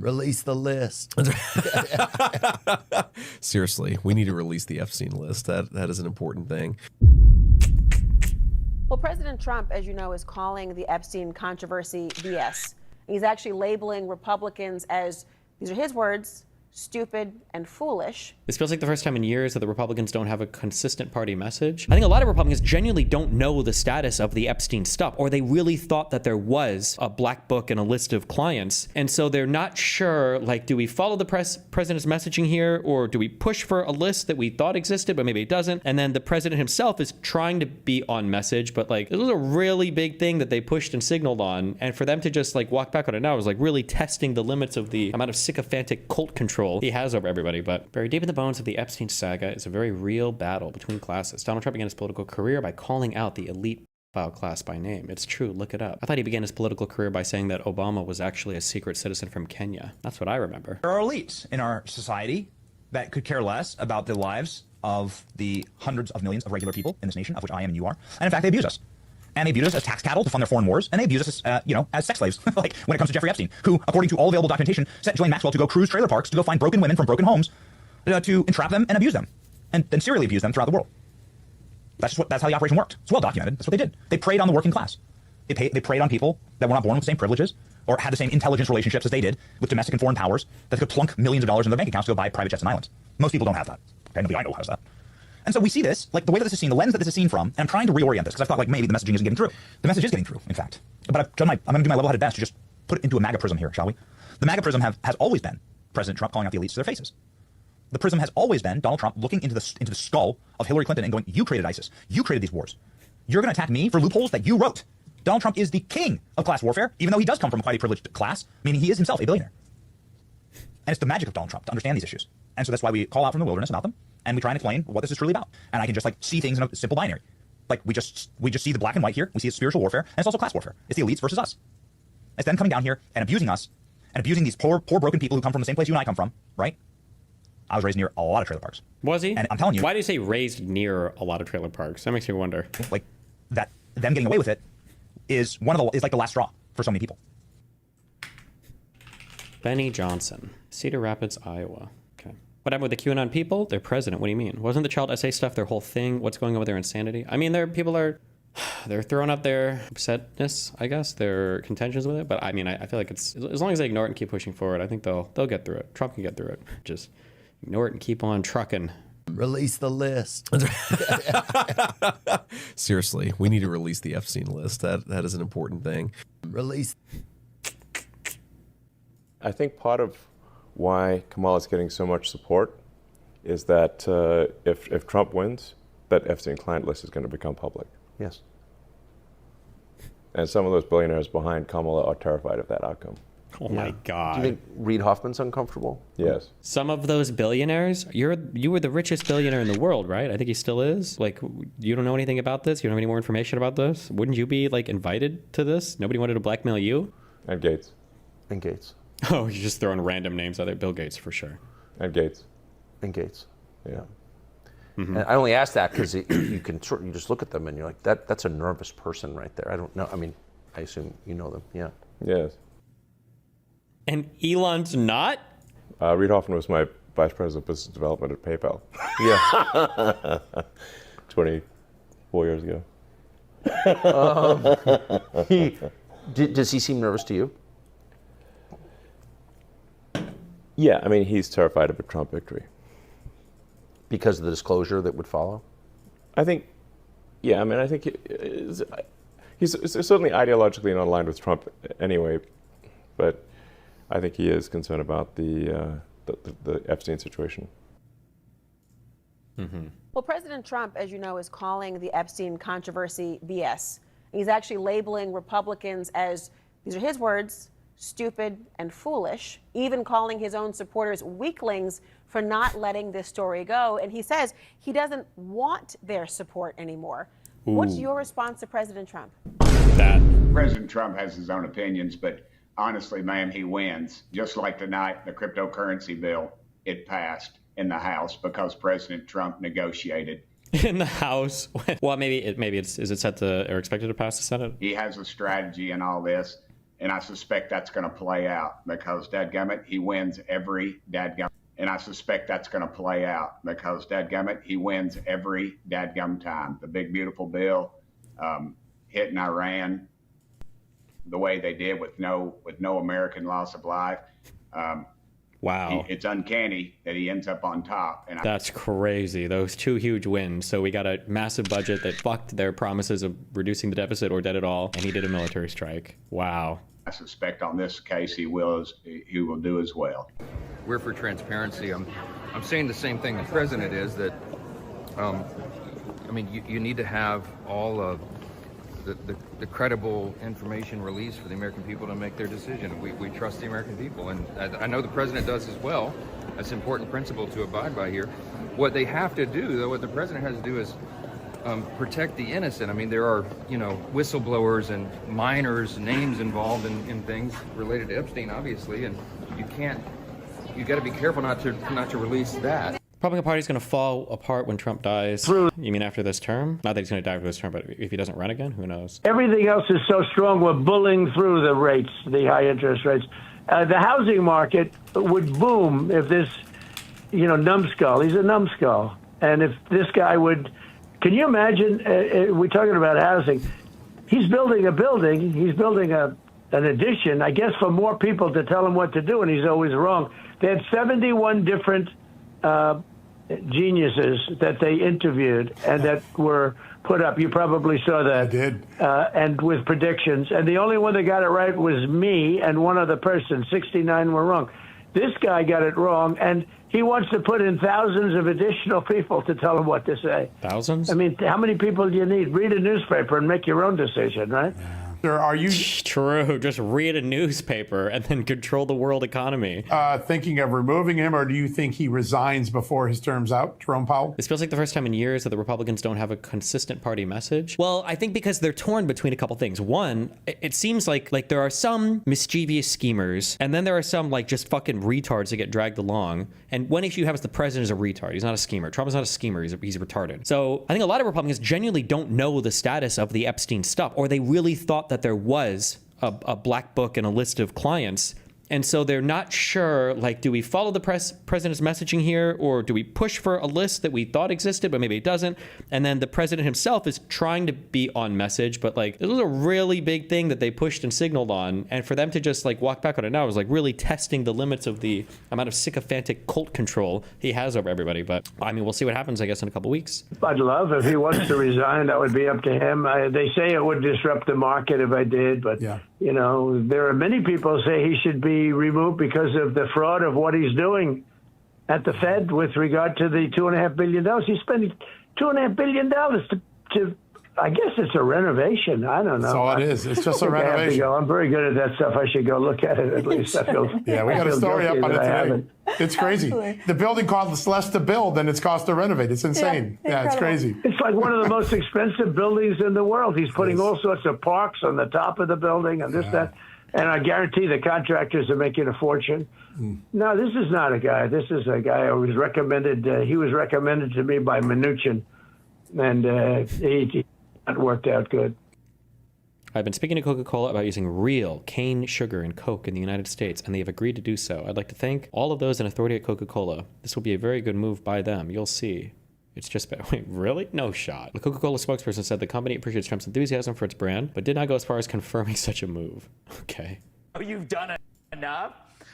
Release the list. Seriously, we need to release the Epstein list. That is an important thing. Well, President Trump, as you know, is calling the Epstein controversy BS. He's actually labeling Republicans as, these are his words, stupid and foolish. This feels like the first time in years that the Republicans don't have a consistent party message. I think a lot of Republicans genuinely don't know the status of the Epstein stuff, or they really thought that there was a black book and a list of clients. And so they're not sure, like, do we follow the president's messaging here, or do we push for a list that we thought existed, but maybe it doesn't? And then the president himself is trying to be on message, but like, this was a really big thing that they pushed and signaled on. And for them to just like walk back on it now is like really testing the limits of the amount of sycophantic cult control he has over everybody. But very deep in the bones of the Epstein saga is a very real battle between classes. Donald Trump began his political career by calling out the elite file class by name. It's true, look it up. I thought he began his political career by saying that Obama was actually a secret citizen from Kenya. That's what I remember. There are elites in our society that could care less about the lives of the hundreds of millions of regular people in this nation, of which I am and you are. And in fact, they abuse us. And they abuse us as tax cattle to fund their foreign wars, and they abuse us as, as sex slaves. Like when it comes to Jeffrey Epstein, who, according to all available documentation, sent Ghislaine Maxwell to go cruise trailer parks to go find broken women from broken homes, to entrap them and abuse them, and then serially abuse them throughout the world. That's how the operation worked. It's well documented. That's what they did. They preyed on the working class. They preyed on people that were not born with the same privileges or had the same intelligence relationships as they did with domestic and foreign powers that could plunk millions of dollars in their bank accounts to go buy private jets and islands. Most people don't have that. Okay, nobody I know has that. And so we see this, like the way that this is seen, the lens that this is seen from, and I'm trying to reorient this because I thought like maybe the messaging isn't getting through. The message is getting through, in fact. But I'm going to do my level-headed best to just put it into a MAGA prism here, shall we? The MAGA prism has always been President Trump calling out the elites to their faces. The prism has always been Donald Trump looking into the skull of Hillary Clinton and going, you created ISIS. You created these wars. You're going to attack me for loopholes that you wrote. Donald Trump is the king of class warfare, even though he does come from quite a privileged class, meaning he is himself a billionaire. And it's the magic of Donald Trump to understand these issues. And so that's why we call out from the wilderness about them, and we try and explain what this is truly about. And I can just like see things in a simple binary. Like we just see the black and white here. We see it's spiritual warfare, and it's also class warfare. It's the elites versus us. It's them coming down here and abusing us, and abusing these poor broken people who come from the same place you and I come from, right? I was raised near a lot of trailer parks. Was he? And I'm telling you. Why do you say raised near a lot of trailer parks? That makes me wonder. Like that, them getting away with it is like the last straw for so many people. Benny Johnson, Cedar Rapids, Iowa. Okay. What happened with the Qanon people? Their president, what do you mean? Wasn't the child SA stuff their whole thing? What's going on with their insanity? I mean, they're throwing out their upsetness, I guess, their contentions with it. But I mean, I feel like it's, as long as they ignore it and keep pushing forward, I think they'll get through it. Trump can get through it. Just ignore it and keep on trucking. Release the list. Seriously, we need to release the Epstein list. That is an important thing. Release. I think part of why Kamala is getting so much support is that if Trump wins, that Epstein client list is going to become public. Yes. And some of those billionaires behind Kamala are terrified of that outcome. Oh my God. Do you think Reid Hoffman's uncomfortable? Yes. Some of those billionaires, you were the richest billionaire in the world, right? I think he still is. Like, you don't know anything about this? You don't have any more information about this? Wouldn't you be like invited to this? Nobody wanted to blackmail you? And Gates. And Gates. Oh, you're just throwing random names out there. Bill Gates, for sure. And Gates. And Gates. Yeah. Mm-hmm. And I only ask that because you just look at them and you're like, that's a nervous person right there. I don't know. I mean, I assume you know them. Yeah. Yes. And Elon's not? Reid Hoffman was my vice president of business development at PayPal. Yeah. 24 years ago. Does he seem nervous to you? Yeah, I mean, he's terrified of a Trump victory. Because of the disclosure that would follow? I think he's certainly ideologically not aligned with Trump anyway, but I think he is concerned about the Epstein situation. Mm-hmm. Well, President Trump, as you know, is calling the Epstein controversy BS. He's actually labeling Republicans as, these are his words, stupid and foolish, even calling his own supporters weaklings for not letting this story go. And he says he doesn't want their support anymore. Ooh. What's your response to President Trump? President Trump has his own opinions, but honestly, ma'am, he wins. Just like tonight, the cryptocurrency bill, it passed in the House because President Trump negotiated. In the House? Well, maybe is it set to or expected to pass the Senate? He has a strategy in all this. And I suspect that's going to play out because, dadgummit, he wins every dadgum. And I suspect that's going to play out because, dadgummit, he wins every dadgum time. The big, beautiful bill hitting Iran the way they did with no American loss of life. Wow. It's uncanny that he ends up on top. And That's crazy. Those two huge wins. So we got a massive budget that fucked their promises of reducing the deficit or debt at all, and he did a military strike. Wow. I suspect on this case he will do as well. We're for transparency. I'm saying the same thing the president is, that I mean, you need to have all of the credible information released for the American people to make their decision. We trust the American people, and I know the president does as well. That's an important principle to abide by here. What they have to do, though, what the president has to do is protect the innocent. I mean, there are, whistleblowers and minors' names involved in things related to Epstein, obviously, and you got to be careful not to release that. Republican Party's going to fall apart when Trump dies. You mean after this term? Not that he's going to die for this term, but if he doesn't run again, who knows? Everything else is so strong. We're bullying through the rates, the high interest rates. The housing market would boom if this, numbskull, he's a numbskull. And if this guy would, can you imagine, we're talking about housing. He's building a building. He's building an addition, I guess, for more people to tell him what to do, and he's always wrong. They had 71 different geniuses that they interviewed and that were put up. You probably saw that. I did. And with predictions. And the only one that got it right was me and one other person. 69 were wrong. This guy got it wrong, and he wants to put in thousands of additional people to tell him what to say. Thousands? I mean, how many people do you need? Read a newspaper and make your own decision, right? Are you true? Just read a newspaper and then control the world economy. Thinking of removing him, or do you think he resigns before his term's out, Jerome Powell? This feels like the first time in years that the Republicans don't have a consistent party message. Well, I think because they're torn between a couple things. One, it seems like there are some mischievous schemers, and then there are some just fucking retards that get dragged along. And one issue you have is the president is a retard. He's not a schemer. Trump is not a schemer. He's retarded. So I think a lot of Republicans genuinely don't know the status of the Epstein stuff, or they really thought that there was a black book and a list of clients. And so they're not sure, do we follow the president's messaging here, or do we push for a list that we thought existed, but maybe it doesn't? And then the president himself is trying to be on message, but this was a really big thing that they pushed and signaled on. And for them to just walk back on it now is really testing the limits of the amount of sycophantic cult control he has over everybody. But I mean, we'll see what happens, I guess, in a couple weeks. I'd love if he wants to resign. That would be up to him. They say it would disrupt the market if I did, but there are many people say he should be removed because of the fraud of what he's doing at the Fed with regard to the $2.5 billion. He's spending $2.5 billion to I guess it's a renovation. I don't know. That's all it is. It's just a renovation. I'm very good at that stuff. I should go look at it at least. We got a story up on it today. It's crazy. Absolutely. The building costs less to build than it's cost to renovate. It's insane. Yeah, it's crazy. It's like one of the most expensive buildings in the world. He's putting all sorts of parks on the top of the building and this, that. And I guarantee the contractors are making a fortune. No, this is not a guy. This is a guy who was recommended. He was recommended to me by Mnuchin, and he not worked out good. I've been speaking to Coca-Cola about using real cane sugar in Coke in the United States, and they have agreed to do so. I'd like to thank all of those in authority at Coca-Cola. This will be a very good move by them. You'll see. It's just bad. Wait, really? No shot. The Coca-Cola spokesperson said the company appreciates Trump's enthusiasm for its brand, but did not go as far as confirming such a move. Okay. Oh, you've done enough?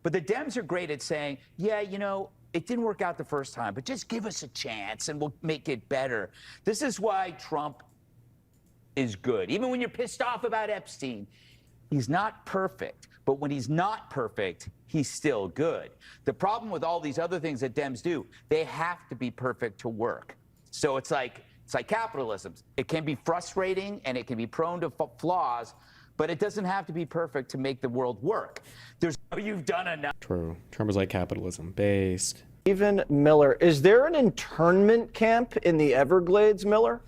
But the Dems are great at saying, yeah, it didn't work out the first time, but just give us a chance and we'll make it better. This is why Trump is good. Even when you're pissed off about Epstein, he's not perfect. But when he's not perfect, he's still good. The problem with all these other things that Dems do, they have to be perfect to work. So it's like capitalism. It can be frustrating and it can be prone to flaws, but it doesn't have to be perfect to make the world work. You've done enough. True. Trump is like capitalism. Based. Stephen Miller, is there an internment camp in the Everglades, Miller?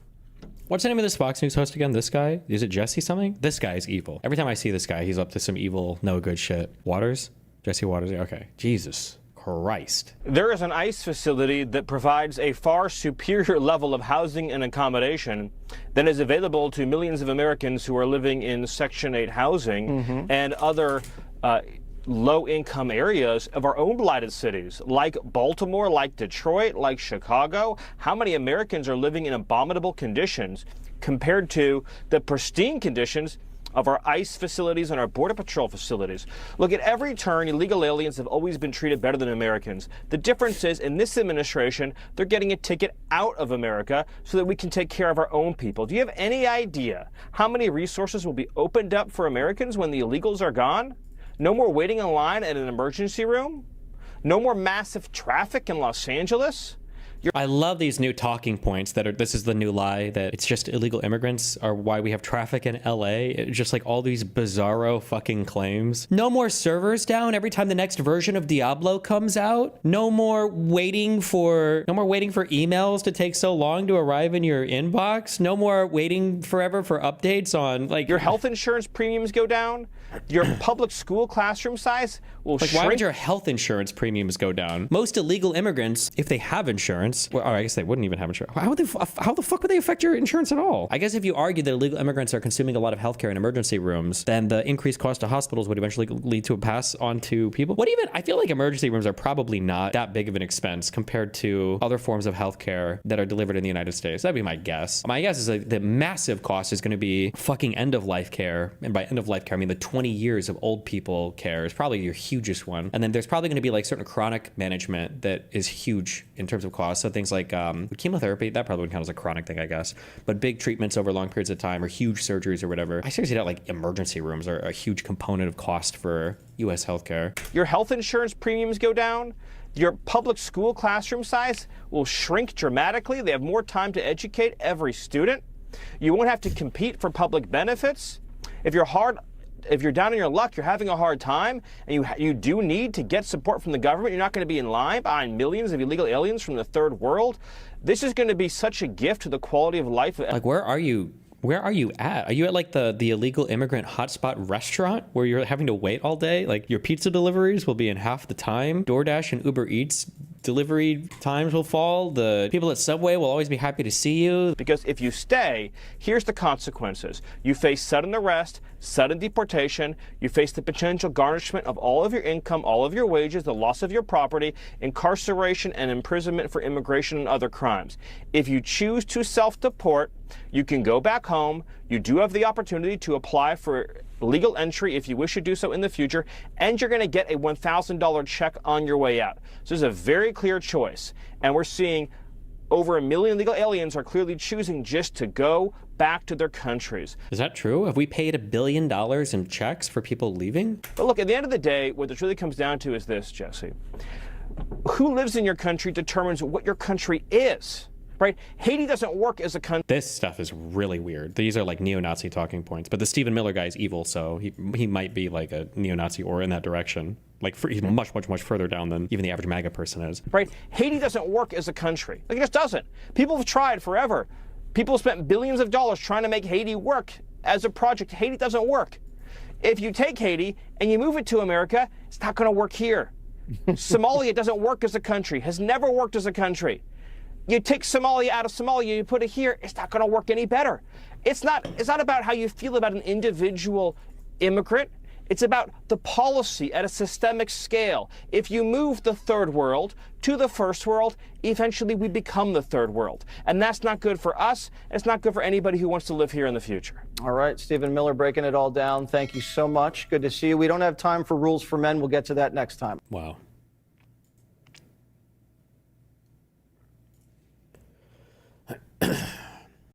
What's the name of this Fox News host again? This guy? Is it Jesse something? This guy is evil. Every time I see this guy, he's up to some evil, no good shit. Waters? Jesse Waters? Okay. Jesus Christ. There is an ICE facility that provides a far superior level of housing and accommodation than is available to millions of Americans who are living in Section 8 housing and other low-income areas of our own blighted cities, like Baltimore, like Detroit, like Chicago. How many Americans are living in abominable conditions compared to the pristine conditions of our ICE facilities and our Border Patrol facilities? Look, at every turn, illegal aliens have always been treated better than Americans. The difference is, in this administration, they're getting a ticket out of America so that we can take care of our own people. Do you have any idea how many resources will be opened up for Americans when the illegals are gone? No more waiting in line at an emergency room? No more massive traffic in Los Angeles? I love these new talking points that are, this is the new lie, that it's just illegal immigrants are why we have traffic in LA. It's just like all these bizarro fucking claims. No more servers down every time the next version of Diablo comes out. No more waiting for emails to take so long to arrive in your inbox. No more waiting forever for updates on, like, your health insurance premiums go down. Your public school classroom size will like, shrink. why would your health insurance premiums go down? Most illegal immigrants, if they have insurance, well, I guess they wouldn't even have insurance. How the fuck would they affect your insurance at all? I guess if you argue that illegal immigrants are consuming a lot of healthcare in emergency rooms, then the increased cost to hospitals would eventually lead to a pass on to people. I feel like emergency rooms are probably not that big of an expense compared to other forms of healthcare that are delivered in the United States. That'd be my guess. My guess is that the massive cost is going to be fucking end-of-life care. And by end-of-life care, I mean the 20 years of old people care is probably your hugest one. And then there's probably going to be like certain chronic management that is huge in terms of cost. So things like chemotherapy, that probably would count as a chronic thing, I guess. But big treatments over long periods of time or huge surgeries or whatever. I seriously doubt like emergency rooms are a huge component of cost for U.S. healthcare. Your health insurance premiums go down. Your public school classroom size will shrink dramatically. They have more time to educate every student. You won't have to compete for public benefits. If you're down in your luck, you're having a hard time, and you do need to get support from the government, you're not going to be in line behind millions of illegal aliens from the third world. This is going to be such a gift to the quality of life. Like, where are you at? Are you at like the illegal immigrant hotspot restaurant where you're having to wait all day? Like, your pizza deliveries will be in half the time. DoorDash and Uber Eats delivery times will fall. The people at Subway will always be happy to see you. Because if you stay, here's the consequences. You face sudden arrest, sudden deportation. You face the potential garnishment of all of your income, all of your wages, the loss of your property, incarceration and imprisonment for immigration and other crimes. If you choose to self-deport, you can go back home. You do have the opportunity to apply for legal entry if you wish to do so in the future, and you're going to get a $1,000 check on your way out. So there's a very clear choice, and we're seeing over 1 million illegal aliens are clearly choosing just to go back to their countries. Is that true? Have we paid $1 billion in checks for people leaving? But look, at the end of the day, what this really comes down to is this, Jesse. Who lives in your country determines what your country is. Right? Haiti doesn't work as a country. This stuff is really weird. These are like neo-Nazi talking points. But the Stephen Miller guy is evil, so he might be like a neo-Nazi or in that direction. Like, he's much, much, much further down than even the average MAGA person is. Right? Haiti doesn't work as a country. Like, it just doesn't. People have tried forever. People have spent billions of dollars trying to make Haiti work as a project. Haiti doesn't work. If you take Haiti and you move it to America, it's not going to work here. Somalia doesn't work as a country, has never worked as a country. You take Somalia out of Somalia, you put it here, it's not going to work any better. It's not about how you feel about an individual immigrant. It's about the policy at a systemic scale. If you move the third world to the first world, eventually we become the third world. And that's not good for us. And it's not good for anybody who wants to live here in the future. All right, Stephen Miller breaking it all down. Thank you so much. Good to see you. We don't have time for Rules for Men. We'll get to that next time. Wow.